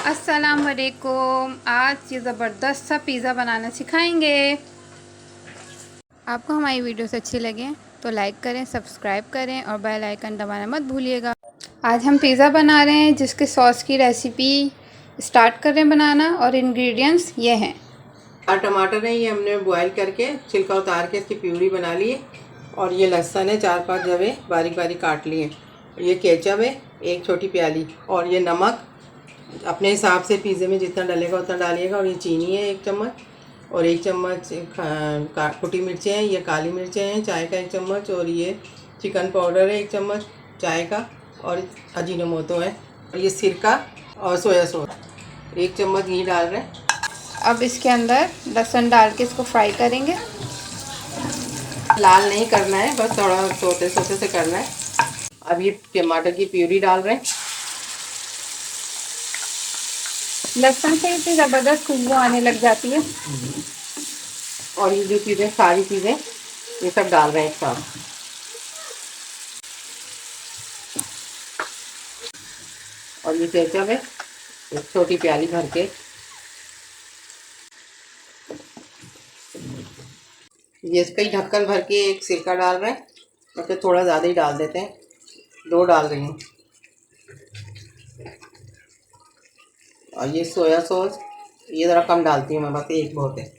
अस्सलाम वालेकुम। आज ये ज़बरदस्त सा पिज़्ज़ा बनाना सिखाएंगे। आपको हमारी वीडियोस अच्छी लगें तो लाइक करें, सब्सक्राइब करें और बेल आइकन दबाना मत भूलिएगा। आज हम पिज़्ज़ा बना रहे हैं जिसके सॉस की रेसिपी स्टार्ट कर रहे हैं बनाना और इंग्रेडिएंट्स ये हैं। और टमाटर है, ये हमने बॉईल करके छिलका उतार के इसकी प्यूरी बना ली है। और ये लहसुन है, 4-5 जवे बारीक बारीक काट लिए। ये केचप है 1 छोटी प्याली, और ये नमक अपने हिसाब से पिज़्ज़े में जितना डलेगा उतना डालिएगा। और ये चीनी है 1 चम्मच, और 1 चम्मच कुटी मिर्चें हैं, ये काली मिर्चें हैं चाय का 1 चम्मच, और ये चिकन पाउडर है 1 चम्मच चाय का, और अजीनोमोटो है, और ये सिरका और सोया सॉस 1 चम्मच घी डाल रहे हैं। अब इसके अंदर लहसुन डाल के इसको फ्राई करेंगे। लाल नहीं करना है, बस थोड़ा सोते सोते से करना है। अब ये टमाटर की प्यूरी डाल रहे हैं। लहसुन से इतनी ज़बरदस्त खुशबू आने लग जाती है। और ये जो चीज़ें सारी चीज़ें ये सब डाल रहे हैं एक साथ। और ये केचप है 1 छोटी प्याली भर के। ये इसका ही ढक्कन भर के एक सिरका डाल रहे हैं, और फिर थोड़ा ज़्यादा ही डाल देते हैं, 2 डाल रही हूँ। और ये सोया सॉस ये ज़रा कम डालती हूँ मैं, बस 1 बहुत है।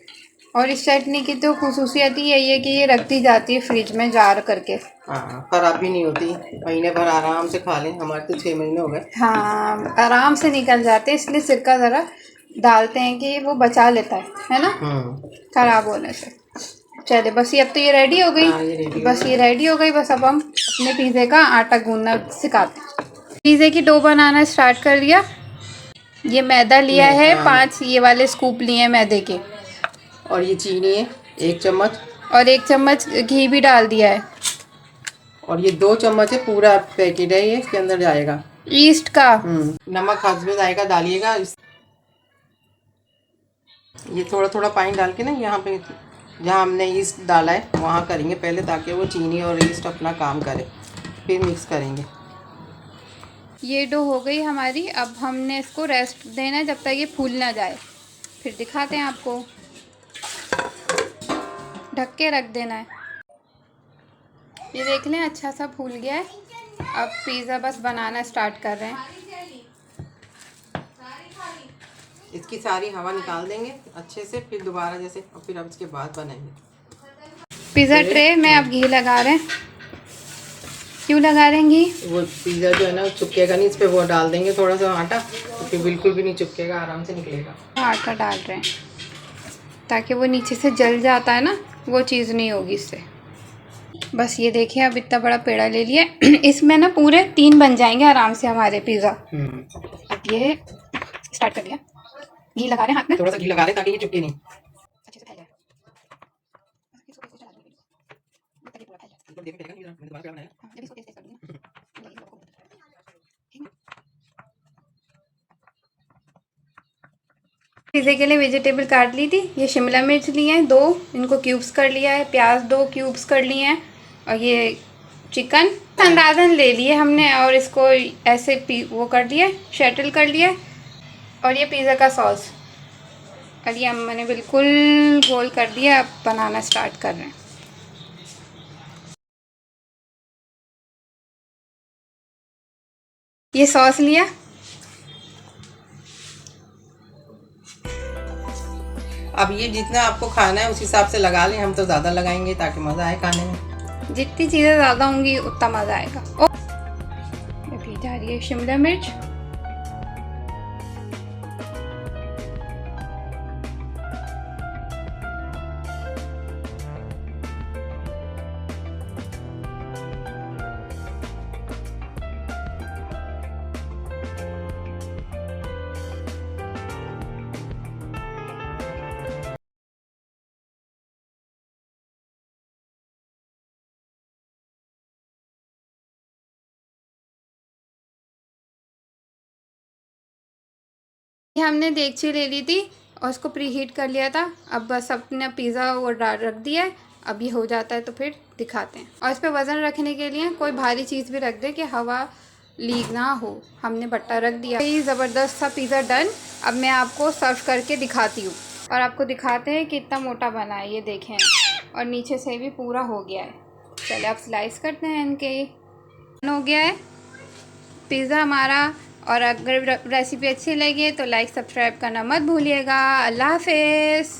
और इस चटनी की तो खुसूसियत ही यही है कि ये रख दी जाती है फ्रिज में जार करके। हाँ, ख़राब भी नहीं होती, महीने भर आराम से खा लें। हमारे तो 6 महीने हो गए। हाँ, आराम से निकल जाते हैं, इसलिए सिरका ज़रा डालते हैं कि वो बचा लेता है ना, खराब होने से। चले बस ये अब तो ये रेडी हो गई। हाँ, ये रेडी हो गई। बस अब हम अपने पिज़्ज़े का आटा गूंदना सिखाते हैं। पिज़्ज़े की डो बनाना स्टार्ट कर दिया। ये मैदा लिया है, 5 ये वाले स्कूप लिए हैं मैदे के, और ये चीनी है 1 चम्मच, और 1 चम्मच घी भी डाल दिया है। और ये 2 चम्मच है, पूरा पैकेट है ये, इसके अंदर जाएगा ईस्ट का। नमक हस्बे जाएगा डालिएगा। ये थोड़ा थोड़ा पानी डाल के ना, यहाँ पे जहाँ हमने ईस्ट डाला है वहाँ करेंगे पहले, ताकि वो चीनी और ईस्ट अपना काम करे, फिर मिक्स करेंगे। ये डो हो गई हमारी। अब हमने इसको रेस्ट देना है जब तक ये फूल ना जाए, फिर दिखाते हैं आपको। ढक के रख देना है। ये देख लें अच्छा सा फूल गया है। अब पिज़्ज़ा बस बनाना स्टार्ट कर रहे हैं। इसकी सारी हवा निकाल देंगे अच्छे से, फिर दोबारा जैसे, और फिर अब इसके बाद बनाएंगे। पिज़्ज़ा ट्रे में अब घी लगा रहे हैं। क्यों लगा रहे हैं घी? वो पिज़्ज़ा जो है ना चिपकेगा नहीं, इस पर वो डाल देंगे थोड़ा सा आटा, तो फिर बिल्कुल भी नहीं चिपकेगा, आराम से निकलेगा। आटा डाल रहे हैं ताकि वो नीचे से जल जाता है ना, वो चीज़ नहीं होगी इससे। बस ये देखिए अब इतना बड़ा पेड़ा ले लिया। इसमें ना पूरे 3 बन जाएंगे आराम से हमारे पिज़्ज़ा। अब ये स्टार्ट कर दिया। घी लगा रहे हैं हाथ में, थोड़ा सा घी लगा रहे ताकि ये चिपके नहीं, अच्छे से फैल जाए। पिज़्ज़े के लिए वेजिटेबल काट ली थी। ये शिमला मिर्च लिए हैं 2, इनको क्यूब्स कर लिया है। प्याज 2 क्यूब्स कर लिए हैं। और ये चिकन अंदाज़न ले लिए हमने, और इसको ऐसे वो कर दिया, शैटल कर लिया। और ये पिज़्ज़ा का सॉस, और ये मैंने बिल्कुल गोल कर दिया। अब बनाना स्टार्ट कर रहे हैं। ये सॉस लिया, अब ये जितना आपको खाना है उस हिसाब से लगा लें, हम तो ज़्यादा लगाएंगे ताकि मज़ा आए खाने में। जितनी चीज़ें ज़्यादा होंगी उतना मज़ा आएगा। अभी जा रही है शिमला मिर्च। ये हमने देगची ले ली थी और उसको प्री हीट कर लिया था। अब बस अपने पिज़्ज़ा वो रख दिया है। अब ये हो जाता है तो फिर दिखाते हैं। और इस पर वज़न रखने के लिए कोई भारी चीज़ भी रख दे कि हवा लीक ना हो। हमने भट्टा रख दिया। ये ज़बरदस्त सा पिज़्ज़ा डन। अब मैं आपको सर्व करके दिखाती हूँ और आपको दिखाते हैं कि कितना मोटा बना है। ये देखें, और नीचे से भी पूरा हो गया है। चलिए आप स्लाइस करते हैं इनके। हो गया है पिज़्ज़ा हमारा। और अगर रेसिपी अच्छी लगी तो लाइक सब्सक्राइब करना मत भूलिएगा। अल्लाह हाफिज़।